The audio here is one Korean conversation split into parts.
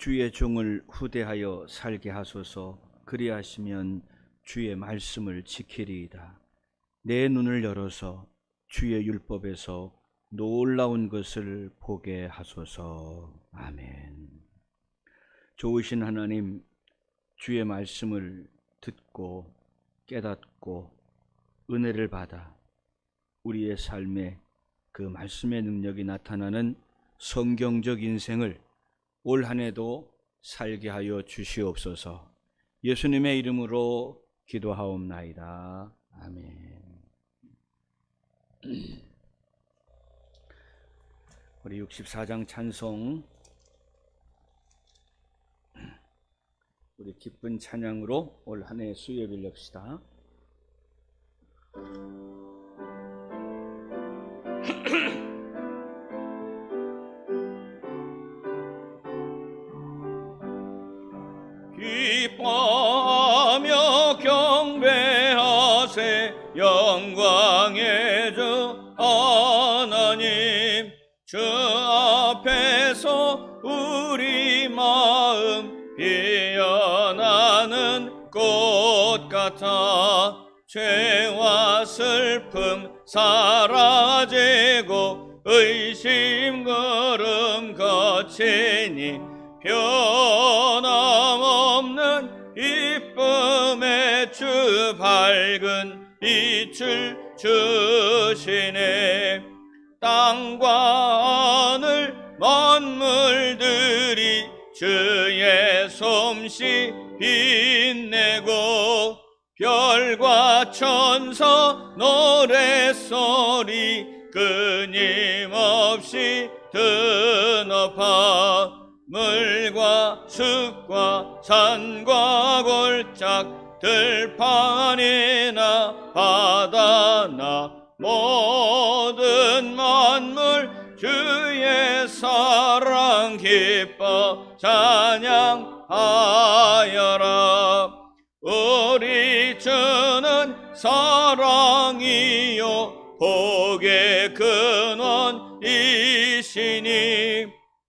주의 종을 후대하여 살게 하소서. 그리하시면 주의 말씀을 지키리이다. 내 눈을 열어서 주의 율법에서 놀라운 것을 보게 하소서. 아멘. 좋으신 하나님, 주의 말씀을 듣고 깨닫고 은혜를 받아 우리의 삶에 그 말씀의 능력이 나타나는 성경적 인생을 올 한 해도 살게 하여 주시옵소서. 예수님의 이름으로 기도하옵나이다. 아멘. 우리 64장 찬송, 우리 기쁜 찬양으로 올 한 해 수요일 엽시다. 기뻐하며 경배하세 영광의 주 하나님. 주 앞에서 우리 마음 피어나는 꽃 같아 죄와 슬픔 사라지고 의심 걸음 거치니 변함없는 이쁨의 주 밝은 빛을 주시네. 땅과 하늘 만물들이 주의 솜씨 빛내고 별과 천사 노랫소리 끊임없이 드높아 물과 숲과 산과 골짝 들판이나 바다나 모든 만물 주의 사랑 기뻐 찬양하여라. 우리 주는 사랑이요 복의 근원이시니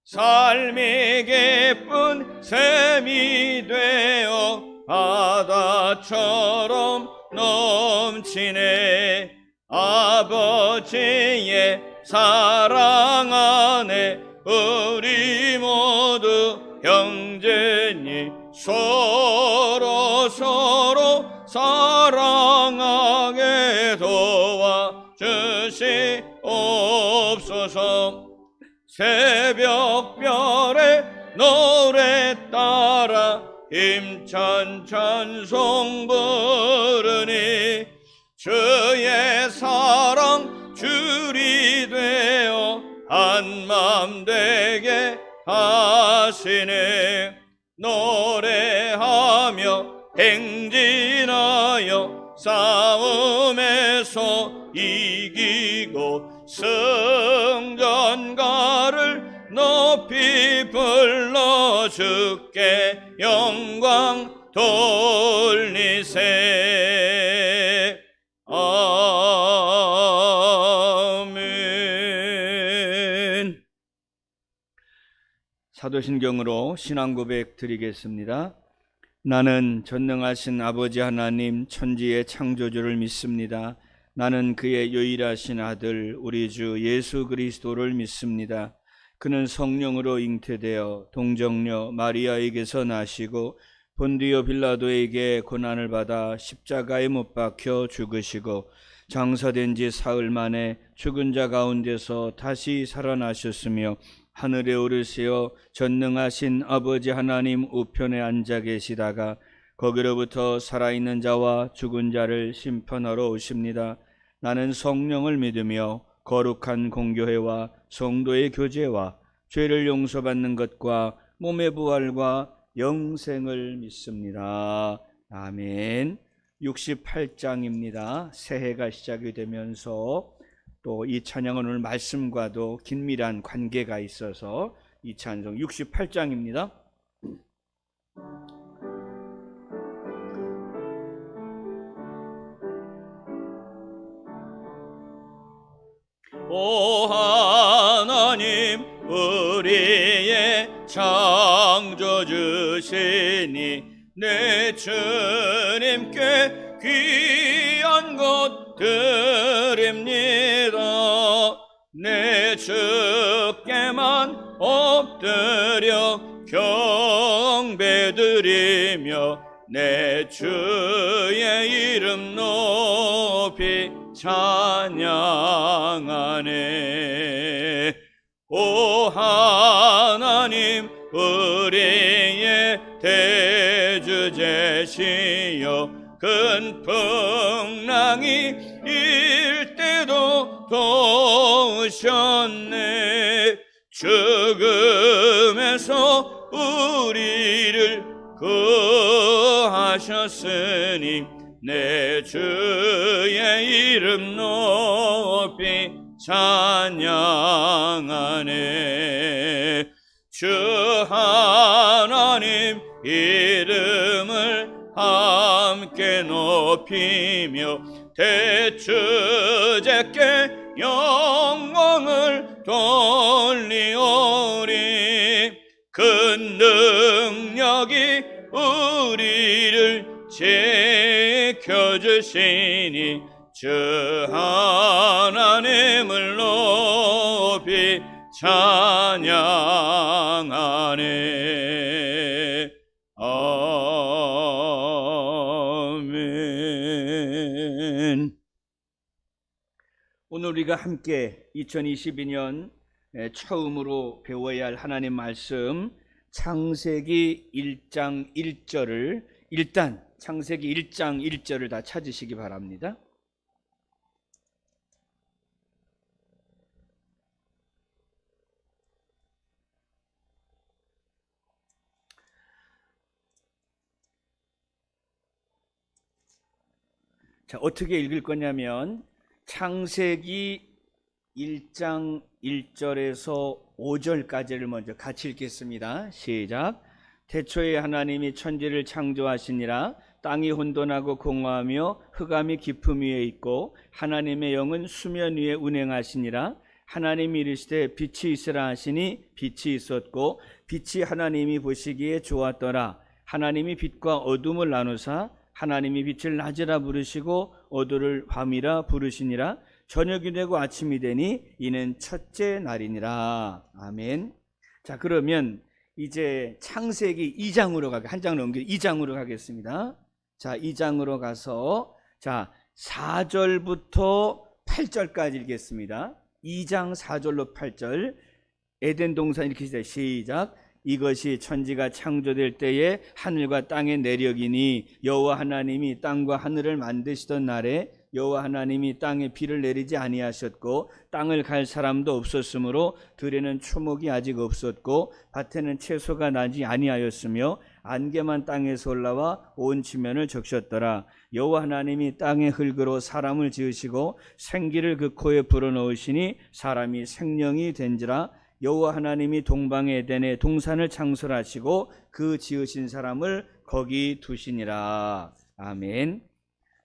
삶이 기쁜 샘이 되어 바다처럼 넘치네. 아버지의 사랑 안에 우리 모두 형제니 서로 사랑하게 도와주시옵소서. 새벽별의 노래 따라 힘찬 찬송 부르니 주의 사랑 줄이 되어 한맘 되게 하시네. 노래하며 행진하여 싸움에서 이기고 승전가를 높이 불러 주께 영광 돌리세. 아멘. 사도신경으로 신앙고백 드리겠습니다. 나는 전능하신 아버지 하나님 천지의 창조주를 믿습니다. 나는 그의 유일하신 아들 우리 주 예수 그리스도를 믿습니다. 그는 성령으로 잉태되어 동정녀 마리아에게서 나시고 본디오 빌라도에게 고난을 받아 십자가에 못 박혀 죽으시고 장사된 지 사흘 만에 죽은 자 가운데서 다시 살아나셨으며 하늘에 오르시어 전능하신 아버지 하나님 우편에 앉아 계시다가 거기로부터 살아있는 자와 죽은 자를 심판하러 오십니다. 나는 성령을 믿으며 거룩한 공교회와 성도의 교제와 죄를 용서받는 것과 몸의 부활과 영생을 믿습니다. 아멘. 68장입니다. 새해가 시작이 되면서 또 이 찬양은 오늘 말씀과도 긴밀한 관계가 있어서 이 찬송 68장입니다. 오 하나님 우리의 창조 지켜주시니 내 주님께 귀한 것 드립니다. 내 주께만 엎드려 경배드리며 내 주의 이름 높이 찬양하네. 오 하나님 우리의 대주제시여 큰 풍랑이 일 때도 도우셨네. 죽음에서 우리를 구하셨으니 내 주의 이름 높이 찬양하네. 주 하나님 이름을 함께 높이며 대주제께 영광을 돌리오리. 큰 능력이 우리를 지켜주시니 주 하나님을 높이 찬양하네. 아멘. 오늘 우리가 함께 2022년 처음으로 배워야 할 하나님 말씀 창세기 1장 1절을 일단 창세기 1장 1절을 다 찾으시기 바랍니다. 자, 어떻게 읽을 거냐면 창세기 1장 1절에서 5절까지를 먼저 같이 읽겠습니다. 시작. 태초에 하나님이 천지를 창조하시니라. 땅이 혼돈하고 공허하며 흑암이 깊음 위에 있고 하나님의 영은 수면 위에 운행하시니라. 하나님이 이르시되 빛이 있으라 하시니 빛이 있었고 빛이 하나님이 보시기에 좋았더라. 하나님이 빛과 어둠을 나누사 하나님이 빛을 낮이라 부르시고 어두를 밤이라 부르시니라. 저녁이 되고 아침이 되니 이는 첫째 날이니라. 아멘. 자, 그러면 이제 창세기 2장으로 한 장 넘겨 2장으로 가겠습니다. 자, 2장으로 가서 자 4절부터 8절까지 읽겠습니다. 2장 4절로 8절. 에덴 동산 이렇게 시작. 이것이 천지가 창조될 때에 하늘과 땅의 내력이니 여호와 하나님이 땅과 하늘을 만드시던 날에 여호와 하나님이 땅에 비를 내리지 아니하셨고 땅을 갈 사람도 없었으므로 들에는 초목이 아직 없었고 밭에는 채소가 나지 아니하였으며 안개만 땅에서 올라와 온 지면을 적셨더라. 여호와 하나님이 땅의 흙으로 사람을 지으시고 생기를 그 코에 불어넣으시니 사람이 생명이 된지라. 여호와 하나님이 동방의 에덴에 동산을 창설하시고 그 지으신 사람을 거기 두시니라. 아멘.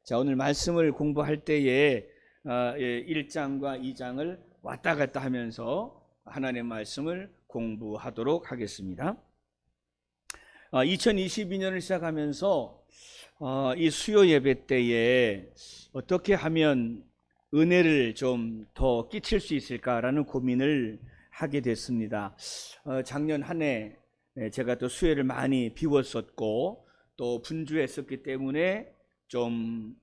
자, 오늘 말씀을 공부할 때에 1장과 2장을 왔다 갔다 하면서 하나님의 말씀을 공부하도록 하겠습니다. 2022년을 시작하면서 이 수요 예배 때에 어떻게 하면 은혜를 좀 더 끼칠 수 있을까라는 고민을 하게 됐습니다. 작년 한 해 제가 또 수요를 많이 비웠었고 또 분주했었기 때문에 좀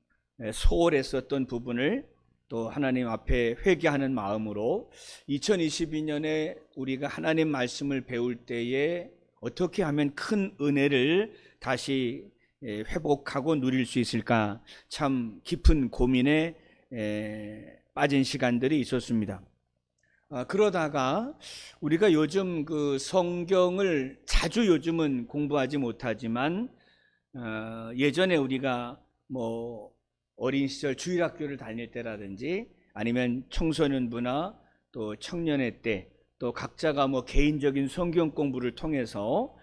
소홀했었던 부분을 또 하나님 앞에 회개하는 마음으로 2022년에 우리가 하나님 말씀을 배울 때에 어떻게 하면 큰 은혜를 다시 회복하고 누릴 수 있을까, 참 깊은 고민에 빠진 시간들이 있었습니다. 그러다가 우리가 요즘 그 성경을 자주 요즘은 공부하지 못하지만 예전에 우리가 뭐 어린 시절 주일학교를 다닐 때라든지 아니면 청소년부나 또 청년회 때 또 각자가 뭐 개인적인 성경 공부를 통해서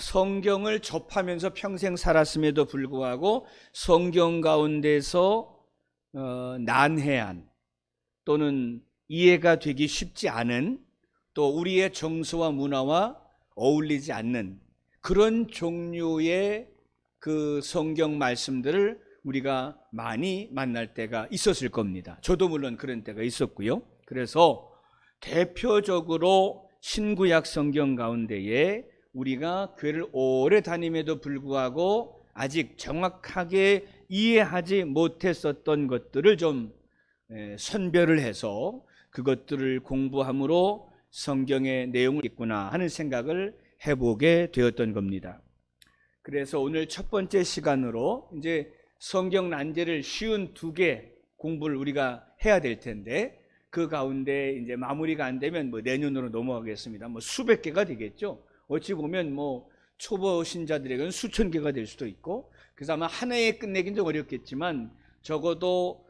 성경을 접하면서 평생 살았음에도 불구하고 성경 가운데서 난해한 또는 이해가 되기 쉽지 않은 또 우리의 정서와 문화와 어울리지 않는 그런 종류의 그 성경 말씀들을 우리가 많이 만날 때가 있었을 겁니다. 저도 물론 그런 때가 있었고요. 그래서 대표적으로 신구약 성경 가운데에 우리가 교회를 오래 다님에도 불구하고 아직 정확하게 이해하지 못했었던 것들을 좀 선별을 해서 그것들을 공부함으로 성경의 내용을 있구나 하는 생각을 해보게 되었던 겁니다. 그래서 오늘 첫 번째 시간으로 이제 성경 난제를 쉬운 2개 공부를 우리가 해야 될 텐데, 그 가운데 이제 마무리가 안 되면 내년으로 넘어가겠습니다. 수백 개가 되겠죠. 어찌 보면 초보 신자들에게는 수천 개가 될 수도 있고, 그래서 아마 한 해에 끝내긴 좀 어렵겠지만 적어도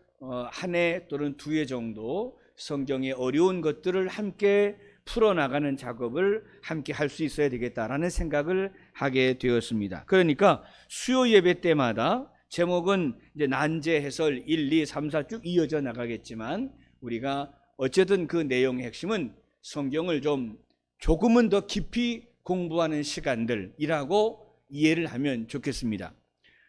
한 해 또는 2해 정도 성경의 어려운 것들을 함께 풀어나가는 작업을 함께 할 수 있어야 되겠다라는 생각을 하게 되었습니다. 그러니까 수요 예배 때마다 제목은 이제 난제 해설 1, 2, 3, 4 쭉 이어져 나가겠지만, 우리가 어쨌든 그 내용의 핵심은 성경을 조금은 더 깊이 공부하는 시간들이라고 이해를 하면 좋겠습니다.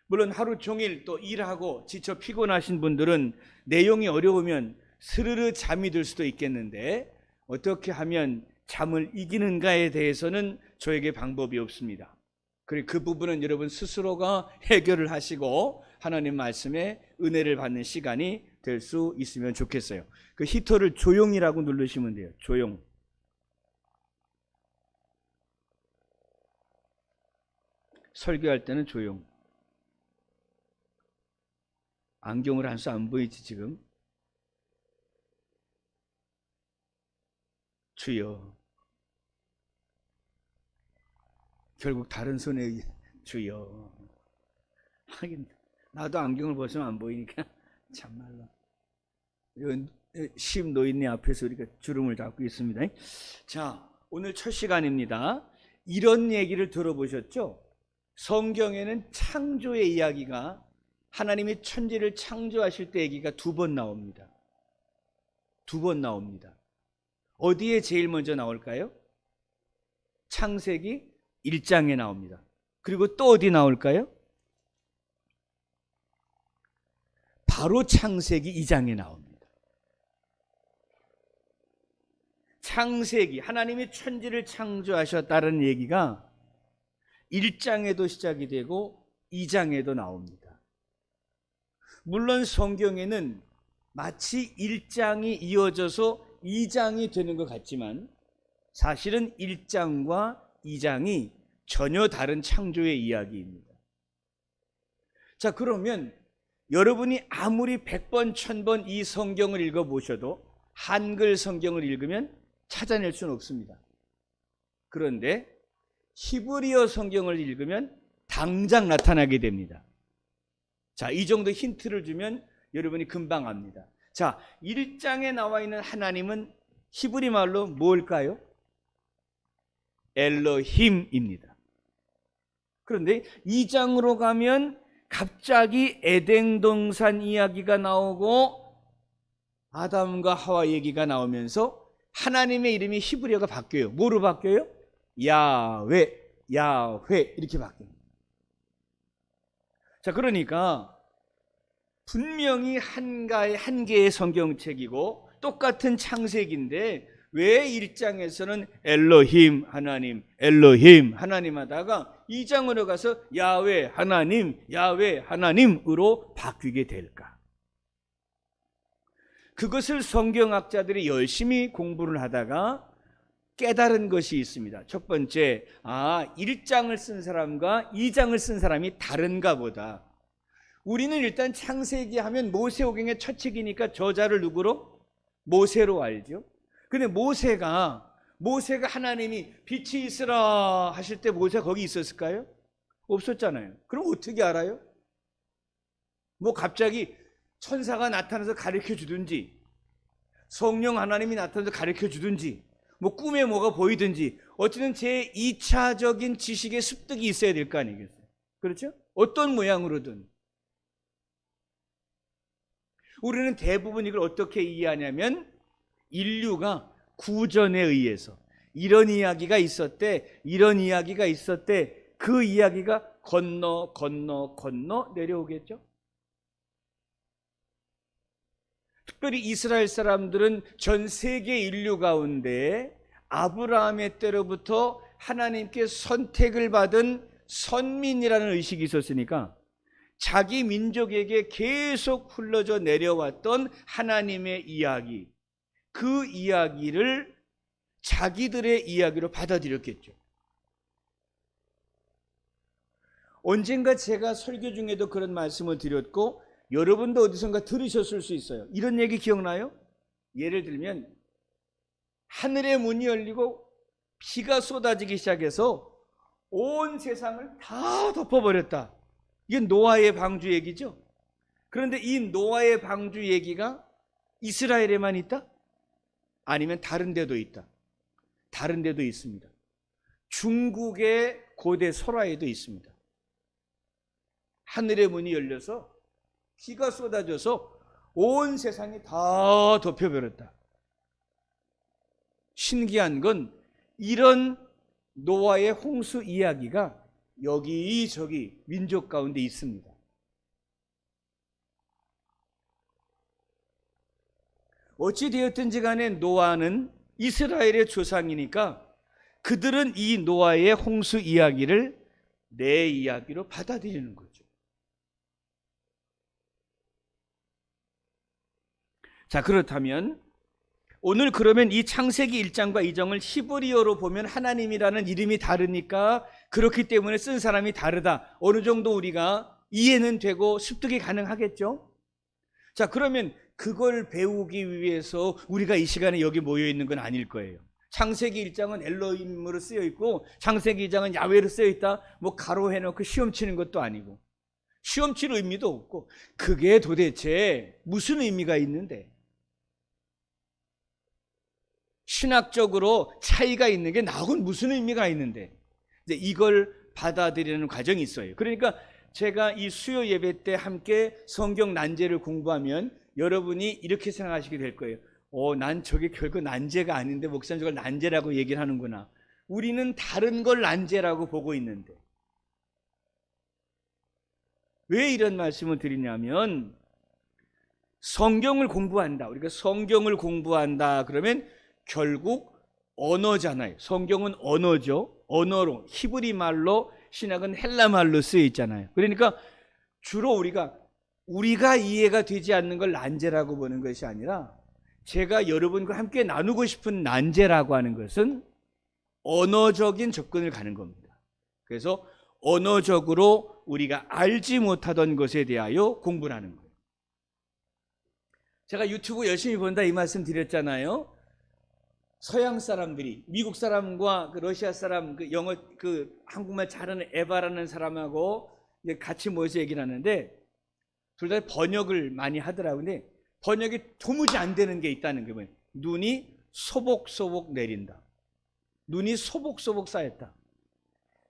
물론 하루 종일 또 일하고 지쳐 피곤하신 분들은 내용이 어려우면 스르르 잠이 들 수도 있겠는데, 어떻게 하면 잠을 이기는가에 대해서는 저에게 방법이 없습니다. 그리고 그 부분은 여러분 스스로가 해결을 하시고 하나님 말씀에 은혜를 받는 시간이 될 수 있으면 좋겠어요. 그 히터를 조용이라고 누르시면 돼요. 조용. 설교할 때는 조용. 안경을 안 써 안 보이지 지금? 주여. 결국 다른 손에 주여. 하긴 나도 안경을 벗으면 안 보이니까 참말로. 심 노인네 앞에서 우리가 주름을 잡고 있습니다. 자, 오늘 첫 시간입니다. 이런 얘기를 들어보셨죠? 성경에는 창조의 이야기가, 하나님이 천지를 창조하실 때 얘기가 2번 나옵니다. 2번 나옵니다. 어디에 제일 먼저 나올까요? 창세기 1장에 나옵니다. 그리고 또 어디 나올까요? 바로 창세기 2장에 나옵니다. 창세기, 하나님이 천지를 창조하셨다는 얘기가 1장에도 시작이 되고 2장에도 나옵니다. 물론 성경에는 마치 1장이 이어져서 2장이 되는 것 같지만 사실은 1장과 2장이 전혀 다른 창조의 이야기입니다. 자, 그러면 여러분이 아무리 100번, 1000번 이 성경을 읽어보셔도 한글 성경을 읽으면 찾아낼 수는 없습니다. 그런데 히브리어 성경을 읽으면 당장 나타나게 됩니다. 자, 이 정도 힌트를 주면 여러분이 금방 압니다. 자, 1장에 나와 있는 하나님은 히브리 말로 뭘까요? 엘로힘입니다. 그런데 2장으로 가면 갑자기 에덴 동산 이야기가 나오고 아담과 하와 얘기가 나오면서 하나님의 이름이 히브리어가 바뀌어요. 뭐로 바뀌어요? 야훼, 야훼 이렇게 바뀝니다. 자, 그러니까 분명히 한 개의 성경책이고 똑같은 창세기인데 왜 1장에서는 엘로힘 하나님, 엘로힘 하나님 하다가 2장으로 가서 야훼 하나님, 야훼 하나님으로 바뀌게 될까? 그것을 성경학자들이 열심히 공부를 하다가 깨달은 것이 있습니다. 첫 번째, 1장을 쓴 사람과 2장을 쓴 사람이 다른가 보다. 우리는 일단 창세기 하면 모세오경의 첫 책이니까 저자를 누구로? 모세로 알죠. 근데 모세가 하나님이 빛이 있으라 하실 때 모세가 거기 있었을까요? 없었잖아요. 그럼 어떻게 알아요? 갑자기 천사가 나타나서 가르쳐 주든지 성령 하나님이 나타나서 가르쳐 주든지 꿈에 뭐가 보이든지 어쨌든 제 2차적인 지식의 습득이 있어야 될 거 아니겠어요? 그렇죠? 어떤 모양으로든. 우리는 대부분 이걸 어떻게 이해하냐면 인류가 구전에 의해서 이런 이야기가 있었대, 이런 이야기가 있었대, 그 이야기가 건너 내려오겠죠. 특별히 이스라엘 사람들은 전 세계 인류 가운데 아브라함의 때로부터 하나님께 선택을 받은 선민이라는 의식이 있었으니까 자기 민족에게 계속 흘러져 내려왔던 하나님의 이야기, 그 이야기를 자기들의 이야기로 받아들였겠죠. 언젠가 제가 설교 중에도 그런 말씀을 드렸고 여러분도 어디선가 들으셨을 수 있어요. 이런 얘기 기억나요? 예를 들면 하늘의 문이 열리고 비가 쏟아지기 시작해서 온 세상을 다 덮어버렸다. 이게 노아의 방주 얘기죠. 그런데 이 노아의 방주 얘기가 이스라엘에만 있다? 아니면 다른 데도 있다. 다른 데도 있습니다. 중국의 고대 설화에도 있습니다. 하늘의 문이 열려서 비가 쏟아져서 온 세상이 다 덮여버렸다. 신기한 건 이런 노아의 홍수 이야기가 여기저기 민족 가운데 있습니다. 어찌되었든지 간에 노아는 이스라엘의 조상이니까 그들은 이 노아의 홍수 이야기를 내 이야기로 받아들이는 거죠. 자, 그렇다면 오늘 그러면 이 창세기 1장과 2장을 히브리어로 보면 하나님이라는 이름이 다르니까 그렇기 때문에 쓴 사람이 다르다. 어느 정도 우리가 이해는 되고 습득이 가능하겠죠? 자, 그러면 그걸 배우기 위해서 우리가 이 시간에 여기 모여 있는 건 아닐 거예요. 창세기 1장은 엘로힘으로 쓰여 있고 창세기 2장은 야훼로 쓰여 있다. 뭐 가로 해놓고 시험 치는 것도 아니고 시험 칠 의미도 없고 그게 도대체 무슨 의미가 있는데? 신학적으로 차이가 있는 게 나하고는 무슨 의미가 있는데 이제 이걸 받아들이는 과정이 있어요. 그러니까 제가 이 수요 예배 때 함께 성경 난제를 공부하면 여러분이 이렇게 생각하시게 될 거예요. 난 저게 결코 난제가 아닌데 목사님 저걸 난제라고 얘기를 하는구나. 우리는 다른 걸 난제라고 보고 있는데 왜 이런 말씀을 드리냐면 성경을 공부한다. 우리가 성경을 공부한다 그러면 결국 언어잖아요. 성경은 언어죠. 언어로 히브리 말로 신약은 헬라 말로 쓰여 있잖아요. 그러니까 주로 우리가 이해가 되지 않는 걸 난제라고 보는 것이 아니라 제가 여러분과 함께 나누고 싶은 난제라고 하는 것은 언어적인 접근을 가는 겁니다. 그래서 언어적으로 우리가 알지 못하던 것에 대하여 공부를 하는 거예요. 제가 유튜브 열심히 본다 이 말씀 드렸잖아요. 서양 사람들이 미국 사람과 러시아 사람 영어 한국말 잘하는 에바라는 사람하고 같이 모여서 얘기를 하는데 둘 다 번역을 많이 하더라고요. 근데 번역이 도무지 안 되는 게 있다는 게 뭐예요? 눈이 소복소복 내린다. 눈이 소복소복 쌓였다.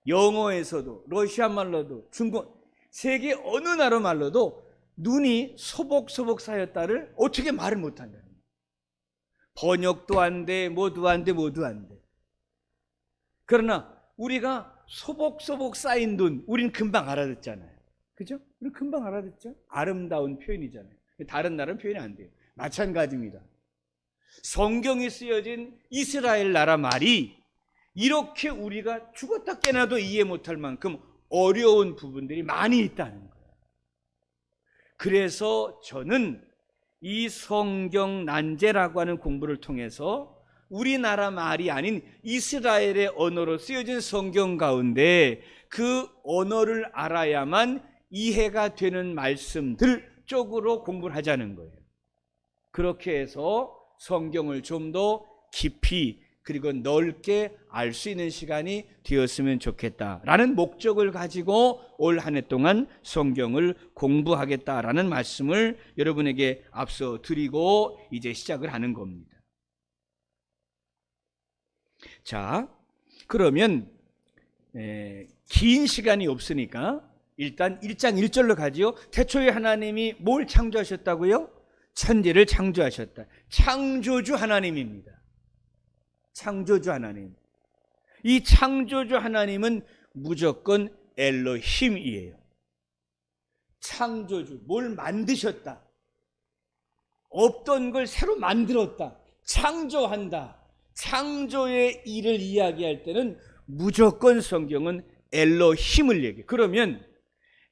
영어에서도 러시아 말로도 중국 세계 어느 나라 말로도 눈이 소복소복 쌓였다를 어떻게 말을 못한다. 번역도 안 돼, 모두 안 돼. 그러나 우리가 소복소복 쌓인 눈, 우린 금방 알아듣잖아요. 그죠? 우리 금방 알아듣죠? 아름다운 표현이잖아요. 다른 나라는 표현이 안 돼요. 마찬가지입니다. 성경이 쓰여진 이스라엘 나라 말이 이렇게 우리가 죽었다 깨나도 이해 못할 만큼 어려운 부분들이 많이 있다는 거예요. 그래서 저는 이 성경 난제라고 하는 공부를 통해서 우리나라 말이 아닌 이스라엘의 언어로 쓰여진 성경 가운데 그 언어를 알아야만 이해가 되는 말씀들 쪽으로 공부를 하자는 거예요. 그렇게 해서 성경을 좀 더 깊이 그리고 넓게 알 수 있는 시간이 되었으면 좋겠다라는 목적을 가지고 올 한 해 동안 성경을 공부하겠다라는 말씀을 여러분에게 앞서 드리고 이제 시작을 하는 겁니다. 자, 그러면 긴 시간이 없으니까 일단 1장 1절로 가지요. 태초에 하나님이 뭘 창조하셨다고요? 천지를 창조하셨다. 창조주 하나님입니다. 창조주 하나님. 이 창조주 하나님은 무조건 엘로힘이에요. 창조주, 뭘 만드셨다. 없던 걸 새로 만들었다. 창조한다. 창조의 일을 이야기할 때는 무조건 성경은 엘로힘을 얘기해요. 그러면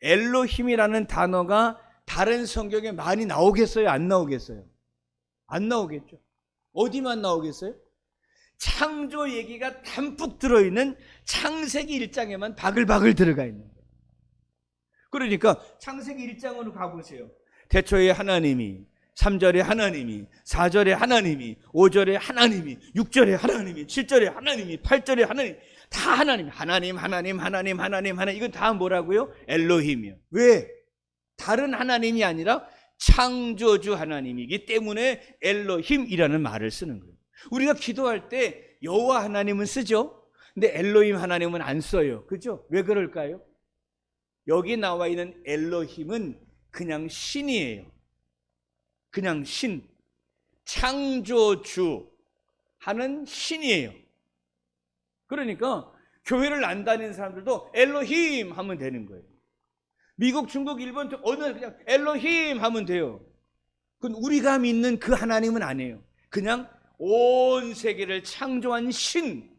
엘로힘이라는 단어가 다른 성경에 많이 나오겠어요? 안 나오겠어요? 안 나오겠죠. 어디만 나오겠어요? 창조 얘기가 담뿍 들어있는 창세기 1장에만 바글바글 들어가 있는 거예요. 그러니까 창세기 1장으로 가보세요. 태초에 하나님이, 3절에 하나님이, 4절에 하나님이, 5절에 하나님이, 6절에 하나님이, 7절에 하나님이, 8절에 하나님, 다 하나님, 이건 다 뭐라고요? 엘로힘이요. 왜? 다른 하나님이 아니라 창조주 하나님이기 때문에 엘로힘이라는 말을 쓰는 거예요. 우리가 기도할 때 여호와 하나님은 쓰죠. 근데 엘로힘 하나님은 안 써요. 그죠? 왜 그럴까요? 여기 나와 있는 엘로힘은 그냥 신이에요. 그냥 신, 창조주 하는 신이에요. 그러니까 교회를 안 다니는 사람들도 엘로힘 하면 되는 거예요. 미국, 중국, 일본 어느 그냥 엘로힘 하면 돼요. 그건 우리가 믿는 그 하나님은 아니에요. 그냥 온 세계를 창조한 신을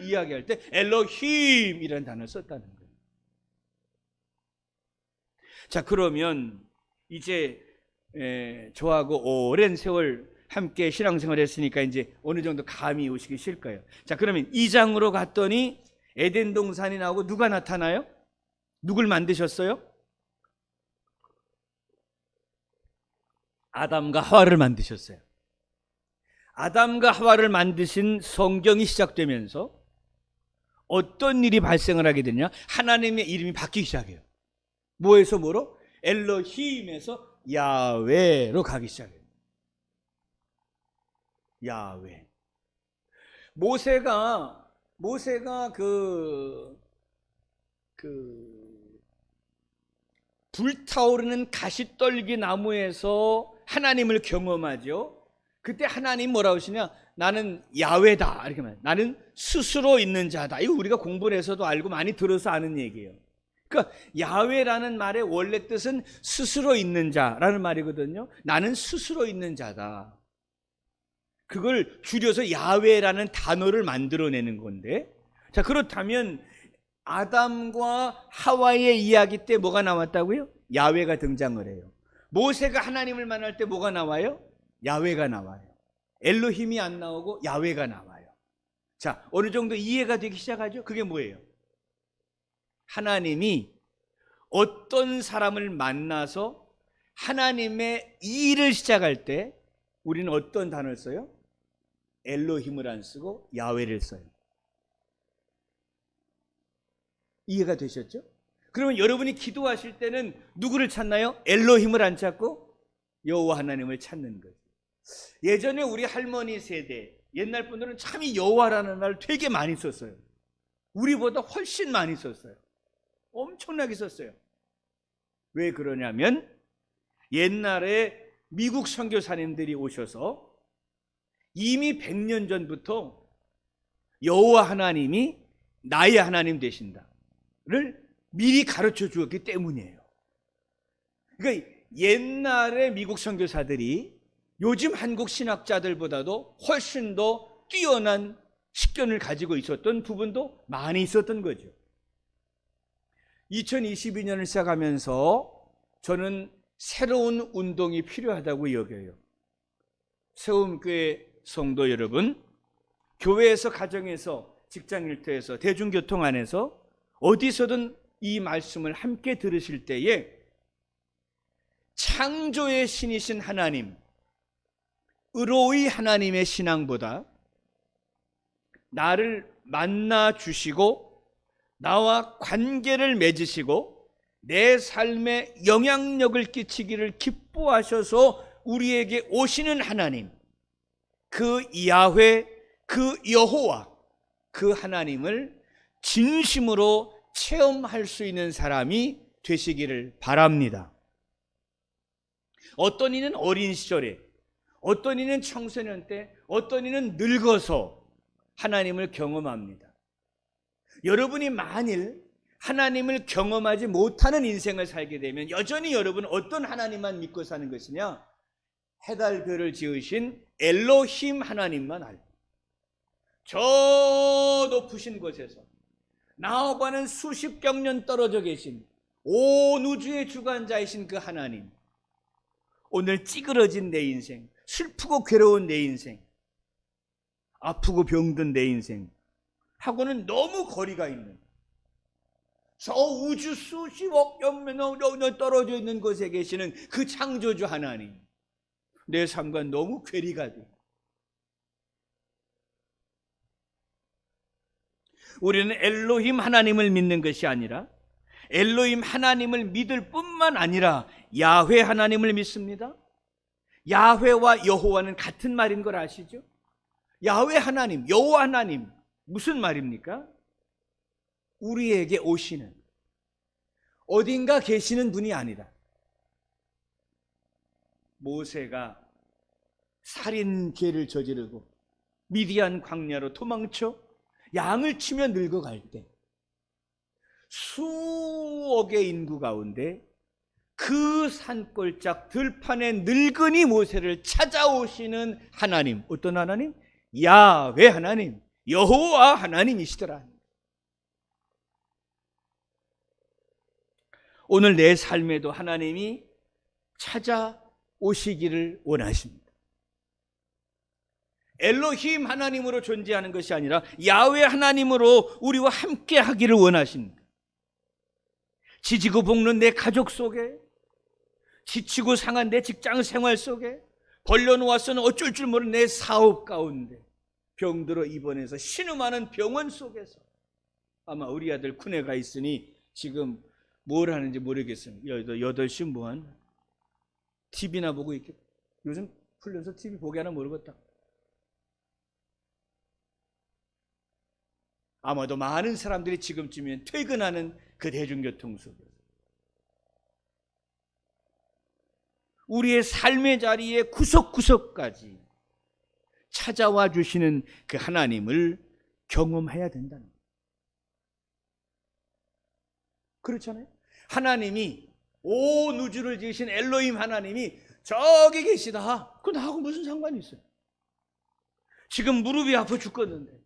이야기할 때 엘로힘이라는 단어를 썼다는 거예요. 자, 그러면 이제 저하고 오랜 세월 함께 신앙생활을 했으니까 이제 어느 정도 감이 오시기 싫을 거예요. 자, 그러면 2장으로 갔더니 에덴 동산이 나오고 누가 나타나요? 누굴 만드셨어요? 아담과 하와를 만드셨어요. 아담과 하와를 만드신 성경이 시작되면서 어떤 일이 발생을 하게 되냐? 하나님의 이름이 바뀌기 시작해요. 뭐에서 뭐로? 엘로힘에서 야훼로 가기 시작해요. 야훼. 모세가 불타오르는 가시떨기 나무에서 하나님을 경험하죠. 그때 하나님 뭐라고 하시냐? 나는 야훼다 이렇게 말해요. 나는 스스로 있는 자다. 이거 우리가 공부를 해서도 알고 많이 들어서 아는 얘기예요. 그러니까 야훼라는 말의 원래 뜻은 스스로 있는 자라는 말이거든요. 나는 스스로 있는 자다. 그걸 줄여서 야훼라는 단어를 만들어내는 건데, 자, 그렇다면 아담과 하와의 이야기 때 뭐가 나왔다고요? 야훼가 등장을 해요. 모세가 하나님을 만날 때 뭐가 나와요? 야훼가 나와요. 엘로힘이 안 나오고 야훼가 나와요. 자, 어느 정도 이해가 되기 시작하죠? 그게 뭐예요? 하나님이 어떤 사람을 만나서 하나님의 일을 시작할 때 우리는 어떤 단어를 써요? 엘로힘을 안 쓰고 야훼를 써요. 이해가 되셨죠? 그러면 여러분이 기도하실 때는 누구를 찾나요? 엘로힘을 안 찾고 여호와 하나님을 찾는 거죠. 예전에 우리 할머니 세대, 옛날 분들은 참 이 여호와라는 말을 되게 많이 썼어요. 우리보다 훨씬 많이 썼어요. 엄청나게 썼어요. 왜 그러냐면 옛날에 미국 선교사님들이 오셔서 이미 100년 전부터 여호와 하나님이 나의 하나님 되신다를 미리 가르쳐 주었기 때문이에요. 그러니까 옛날에 미국 선교사들이 요즘 한국 신학자들보다도 훨씬 더 뛰어난 식견을 가지고 있었던 부분도 많이 있었던 거죠. 2022년을 시작하면서 저는 새로운 운동이 필요하다고 여겨요. 세움교회 성도 여러분, 교회에서, 가정에서, 직장 일터에서, 대중교통 안에서 어디서든 이 말씀을 함께 들으실 때에 창조의 신이신 하나님, 의로의 하나님의 신앙보다 나를 만나 주시고 나와 관계를 맺으시고 내 삶에 영향력을 끼치기를 기뻐하셔서 우리에게 오시는 하나님, 그 야훼, 그 여호와, 그 하나님을 진심으로 체험할 수 있는 사람이 되시기를 바랍니다. 어떤 이는 어린 시절에, 어떤 이는 청소년 때, 어떤 이는 늙어서 하나님을 경험합니다. 여러분이 만일 하나님을 경험하지 못하는 인생을 살게 되면 여전히 여러분은 어떤 하나님만 믿고 사는 것이냐? 해달 별을 지으신 엘로힘 하나님만 알고, 저 높으신 곳에서 나하고는 수십억 년 떨어져 계신 온 우주의 주관자이신 그 하나님, 오늘 찌그러진 내 인생, 슬프고 괴로운 내 인생, 아프고 병든 내 인생 하고는 너무 거리가 있는, 저 우주 수십억 년 떨어져 있는 곳에 계시는 그 창조주 하나님, 내 삶과 너무 괴리가 돼. 우리는 엘로힘 하나님을 믿는 것이 아니라 엘로힘 하나님을 믿을 뿐만 아니라 야훼 하나님을 믿습니다. 야훼와 여호와는 같은 말인 걸 아시죠? 야훼 하나님, 여호와 하나님, 무슨 말입니까? 우리에게 오시는, 어딘가 계시는 분이 아니다. 모세가 살인죄를 저지르고 미디안 광야로 도망쳐 양을 치며 늙어갈 때 수억의 인구 가운데 그 산골짝 들판에 늙은이 모세를 찾아오시는 하나님, 어떤 하나님? 야훼 하나님, 여호와 하나님이시더라. 오늘 내 삶에도 하나님이 찾아오시기를 원하십니다. 엘로힘 하나님으로 존재하는 것이 아니라 야훼 하나님으로 우리와 함께 하기를 원하십니다. 지지고 볶는 내 가족 속에, 지치고 상한 내 직장 생활 속에, 벌려놓았으면 어쩔 줄 모르는 내 사업 가운데, 병들어 입원해서 신음하는 병원 속에서, 아마 우리 아들 군에가 있으니 지금 뭘 하는지 모르겠습니다. 8시 뭐하나? TV나 보고 있겠다. 요즘 풀려서 TV 보게 하나 모르겠다. 아마도 많은 사람들이 지금쯤이면 퇴근하는 그 대중교통 속에서 우리의 삶의 자리에 구석구석까지 찾아와 주시는 그 하나님을 경험해야 된다는 거예요. 그렇잖아요. 하나님이 온 우주를 지으신 엘로힘 하나님이 저기 계시다. 그 나하고 무슨 상관이 있어요? 지금 무릎이 아파 죽겠는데,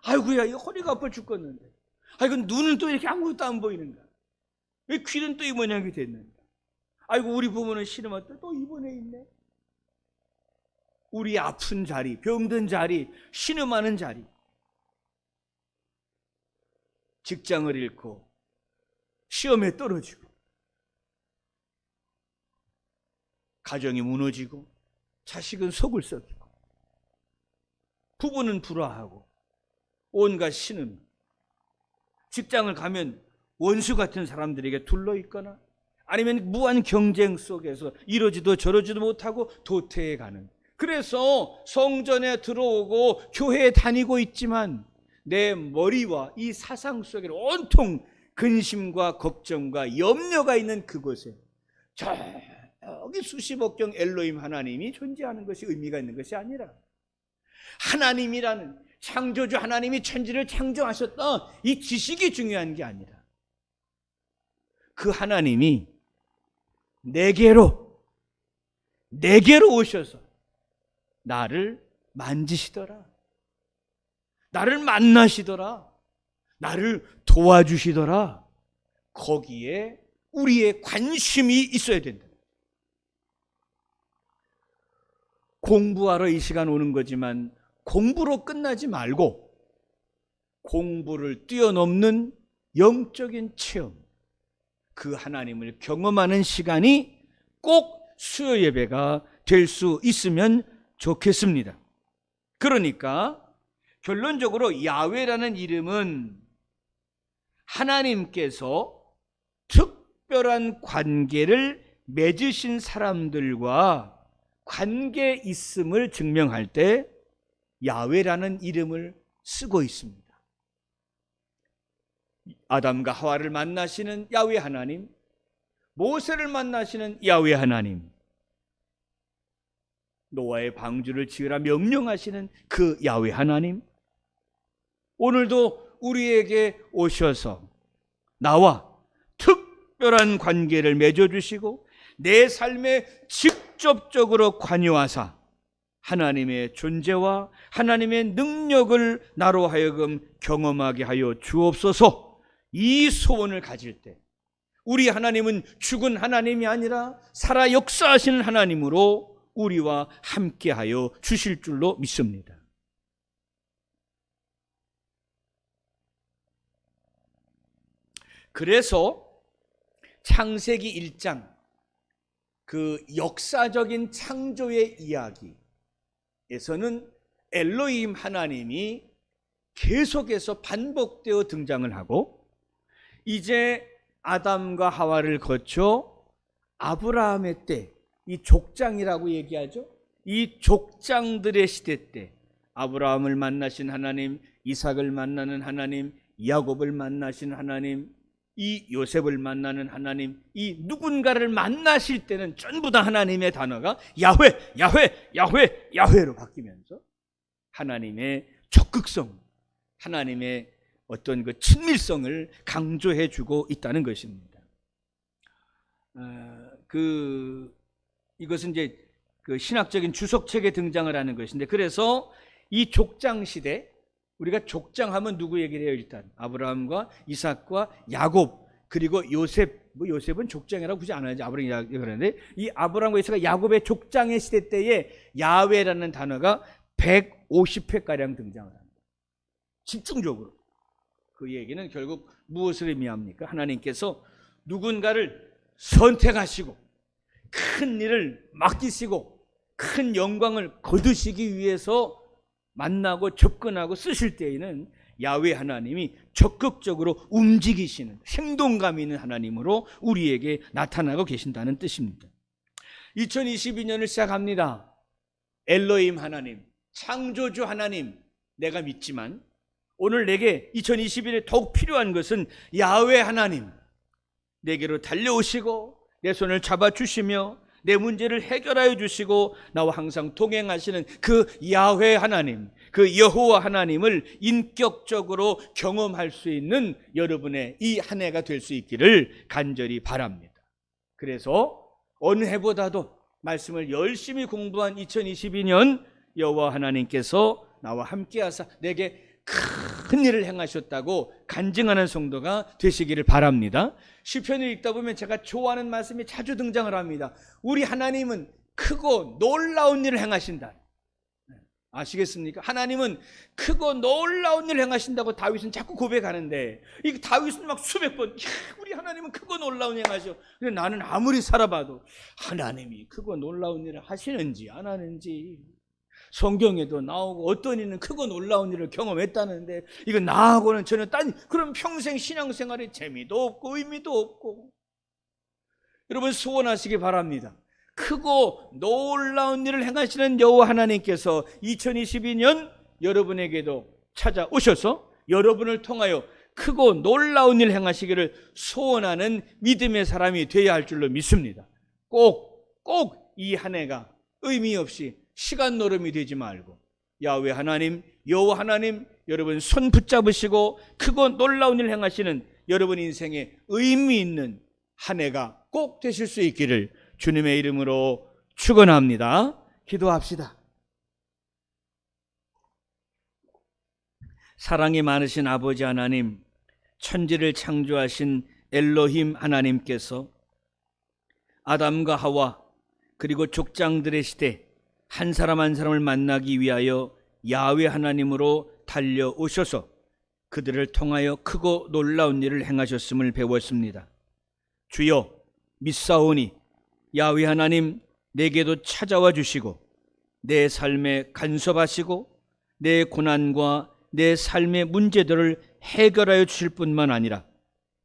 아이고야, 이 허리가 아파 죽겠는데, 아이고 눈은 또 이렇게 아무것도 안 보이는가? 왜 귀는 또 이 모양이 됐는가? 아이고 우리 부모는 신음할 때 또 입원해 있네. 우리 아픈 자리, 병든 자리, 신음하는 자리, 직장을 잃고 시험에 떨어지고 가정이 무너지고 자식은 속을 썩이고 부부는 불화하고 온갖 신음, 직장을 가면 원수 같은 사람들에게 둘러있거나 아니면 무한 경쟁 속에서 이러지도 저러지도 못하고 도태해가는, 그래서 성전에 들어오고 교회에 다니고 있지만 내 머리와 이 사상 속에 온통 근심과 걱정과 염려가 있는 그곳에 저기 수십억경 엘로힘 하나님이 존재하는 것이 의미가 있는 것이 아니라, 하나님이라는 창조주 하나님이 천지를 창조하셨던 이 지식이 중요한 게 아니라 그 하나님이 내게로 오셔서 나를 만지시더라, 나를 만나시더라, 나를 도와주시더라. 거기에 우리의 관심이 있어야 된다. 공부하러 이 시간 오는 거지만 공부로 끝나지 말고 공부를 뛰어넘는 영적인 체험, 그 하나님을 경험하는 시간이 꼭 수요 예배가 될 수 있으면 좋겠습니다. 그러니까 결론적으로 야훼라는 이름은 하나님께서 특별한 관계를 맺으신 사람들과 관계 있음을 증명할 때 야훼라는 이름을 쓰고 있습니다. 아담과 하와를 만나시는 야훼 하나님, 모세를 만나시는 야훼 하나님, 노아의 방주를 지으라 명령하시는 그 야훼 하나님, 오늘도 우리에게 오셔서 나와 특별한 관계를 맺어주시고 내 삶에 직접적으로 관여하사 하나님의 존재와 하나님의 능력을 나로 하여금 경험하게 하여 주옵소서. 이 소원을 가질 때 우리 하나님은 죽은 하나님이 아니라 살아 역사하시는 하나님으로 우리와 함께하여 주실 줄로 믿습니다. 그래서 창세기 1장 그 역사적인 창조의 이야기에서는 엘로힘 하나님이 계속해서 반복되어 등장을 하고 이제 아담과 하와를 거쳐 아브라함의 때, 이 족장이라고 얘기하죠. 이 족장들의 시대 때 아브라함을 만나신 하나님, 이삭을 만나는 하나님, 야곱을 만나신 하나님, 이 요셉을 만나는 하나님, 이 누군가를 만나실 때는 전부 다 하나님의 단어가 야훼, 야훼, 야훼, 야훼로 바뀌면서 하나님의 적극성, 하나님의 어떤 그 친밀성을 강조해 주고 있다는 것입니다. 이것은 이제 그 신학적인 주석책에 등장을 하는 것인데, 그래서 이 족장 시대, 우리가 족장하면 누구 얘기를 해요? 일단 아브라함과 이삭과 야곱, 그리고 요셉. 요셉은 족장이라고 굳이 안 하지, 아브라함이 그러는데 이 아브라함과 이삭과 야곱의 족장의 시대 때에 야훼라는 단어가 150회가량 등장을 합니다. 집중적으로. 그 얘기는 결국 무엇을 의미합니까? 하나님께서 누군가를 선택하시고 큰 일을 맡기시고 큰 영광을 거두시기 위해서 만나고 접근하고 쓰실 때에는 야훼 하나님이 적극적으로 움직이시는 행동감 있는 하나님으로 우리에게 나타나고 계신다는 뜻입니다. 2022년을 시작합니다. 엘로힘 하나님, 창조주 하나님, 내가 믿지만 오늘 내게 2021년에 더욱 필요한 것은 야훼 하나님, 내게로 달려오시고 내 손을 잡아주시며 내 문제를 해결하여 주시고 나와 항상 동행하시는 그 야훼 하나님, 그 여호와 하나님을 인격적으로 경험할 수 있는 여러분의 이 한 해가 될 수 있기를 간절히 바랍니다. 그래서 어느 해보다도 말씀을 열심히 공부한 2022년 여호와 하나님께서 나와 함께하사 내게 큰 일을 행하셨다고 간증하는 성도가 되시기를 바랍니다. 시편을 읽다 보면 제가 좋아하는 말씀이 자주 등장을 합니다. 우리 하나님은 크고 놀라운 일을 행하신다. 아시겠습니까? 하나님은 크고 놀라운 일을 행하신다고 다윗은 자꾸 고백하는데, 이 다윗은 막 수백 번 우리 하나님은 크고 놀라운 일 행하셔. 근데 나는 아무리 살아봐도 하나님이 크고 놀라운 일을 하시는지 안 하는지, 성경에도 나오고 어떤 이는 크고 놀라운 일을 경험했다는데 이거 나하고는 전혀 그럼 평생 신앙생활에 재미도 없고 의미도 없고. 여러분 소원하시기 바랍니다. 크고 놀라운 일을 행하시는 여호와 하나님께서 2022년 여러분에게도 찾아오셔서 여러분을 통하여 크고 놀라운 일을 행하시기를 소원하는 믿음의 사람이 되어야 할 줄로 믿습니다. 꼭 이 한 해가 의미 없이 시간 노름이 되지 말고 야훼 하나님, 여호와 하나님, 여러분 손 붙잡으시고 크고 놀라운 일을 행하시는 여러분 인생에 의미 있는 한 해가 꼭 되실 수 있기를 주님의 이름으로 축원합니다. 기도합시다. 사랑이 많으신 아버지 하나님, 천지를 창조하신 엘로힘 하나님께서 아담과 하와 그리고 족장들의 시대 한 사람 한 사람을 만나기 위하여 야훼 하나님으로 달려오셔서 그들을 통하여 크고 놀라운 일을 행하셨음을 배웠습니다. 주여, 믿사오니 야훼 하나님 내게도 찾아와 주시고 내 삶에 간섭하시고 내 고난과 내 삶의 문제들을 해결하여 주실 뿐만 아니라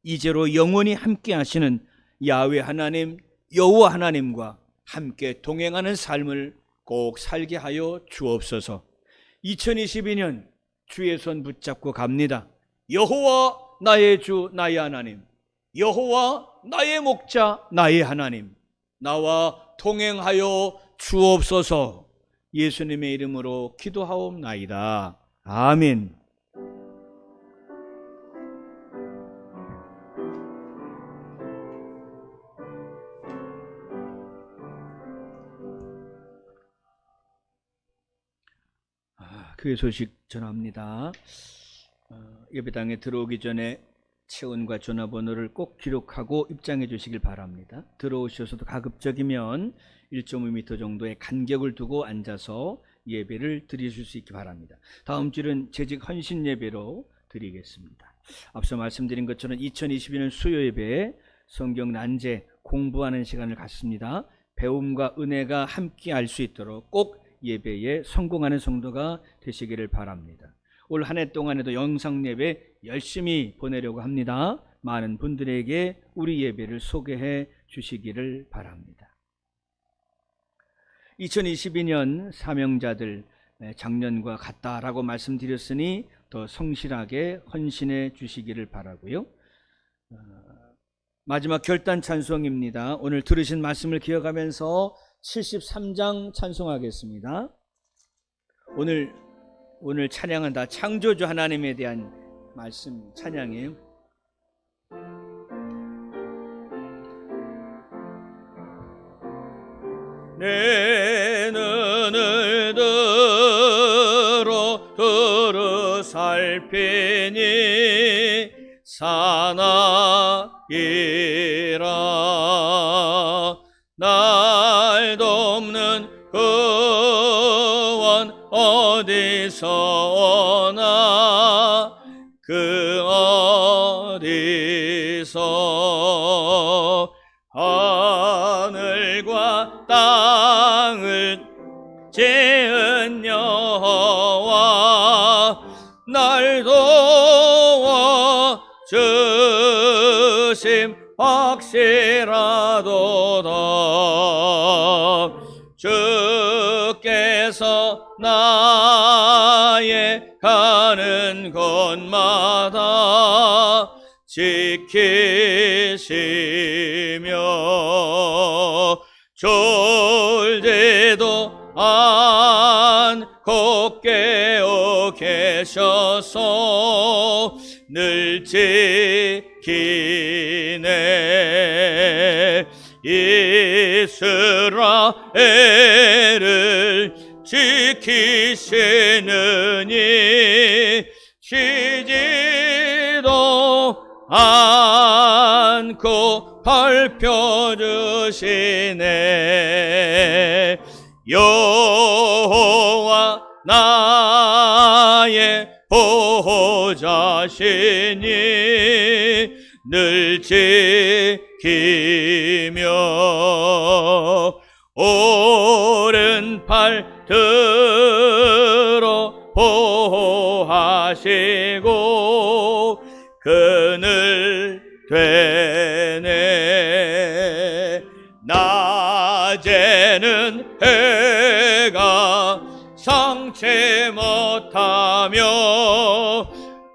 이제로 영원히 함께 하시는 야훼 하나님, 여호와 하나님과 함께 동행하는 삶을 꼭 살게 하여 주옵소서. 2022년 주의 손 붙잡고 갑니다. 여호와 나의 주 나의 하나님, 여호와 나의 목자 나의 하나님, 나와 동행하여 주옵소서. 예수님의 이름으로 기도하옵나이다. 아멘. 교회 소식 전합니다. 예배당에 들어오기 전에 체온과 전화번호를 꼭 기록하고 입장해 주시길 바랍니다. 들어오셔서도 가급적이면 1.5m 정도의 간격을 두고 앉아서 예배를 드리실 수 있기 바랍니다. 다음 주는 재직 헌신 예배로 드리겠습니다. 앞서 말씀드린 것처럼 2022년 수요 예배에 성경 난제 공부하는 시간을 갖습니다. 배움과 은혜가 함께 할 수 있도록 꼭 예배에 성공하는 성도가 되시기를 바랍니다. 올 한 해 동안에도 영상 예배 열심히 보내려고 합니다. 많은 분들에게 우리 예배를 소개해 주시기를 바랍니다. 2022년 사명자들 작년과 같다라고 말씀드렸으니 더 성실하게 헌신해 주시기를 바라고요. 마지막 결단 찬송입니다. 오늘 들으신 말씀을 기억하면서 73장 찬송하겠습니다. 오늘 찬양은 다 창조주 하나님에 대한 말씀 찬양이에요. 내 눈을 들어 두루 살피니 사나이라 날 돕는 구원 어디서 오나 그 어디서 하늘과 땅을 지은 여호와 날 도와 주심 확실하도다. 주께서 나의 가는 곳마다 지키시며 졸지도 않고 깨어 계셔서 늘 지키네. 이스라엘을 지키시느니 쉬지도 않고 살펴주시네. 여호와 나의 보호자시니 늘 지키며 오른팔 들어 보호하시고 그늘 되네. 낮에는 해가 성치 못하며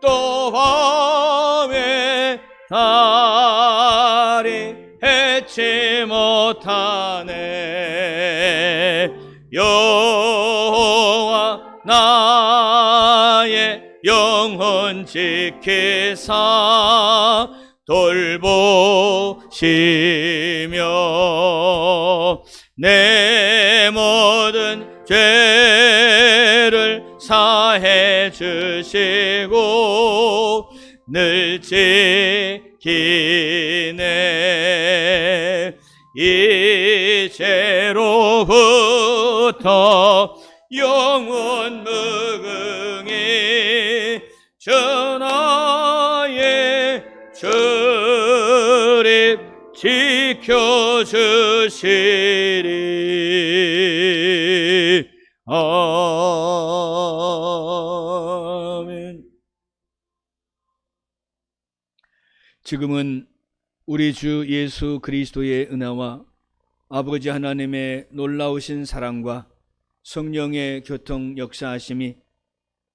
또 밤에 달이 해치 못하네. 여호와 나의 영혼 지키사 돌보시며 내 모든 죄를 사해 주시고 늘 지키네. 이제로부터 영원 무궁히 전하의 주를 지켜주시리. 아멘. 지금은 우리 주 예수 그리스도의 은혜와 아버지 하나님의 놀라우신 사랑과 성령의 교통 역사하심이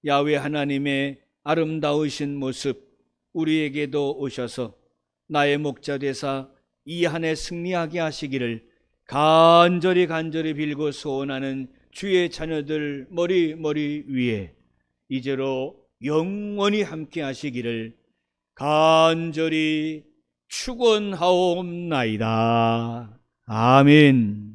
야훼 하나님의 아름다우신 모습 우리에게도 오셔서 나의 목자 되사 이 한 해 승리하게 하시기를 간절히 빌고 소원하는 주의 자녀들 머리 위에 이제로 영원히 함께 하시기를 간절히 축원하옵나이다. 아멘.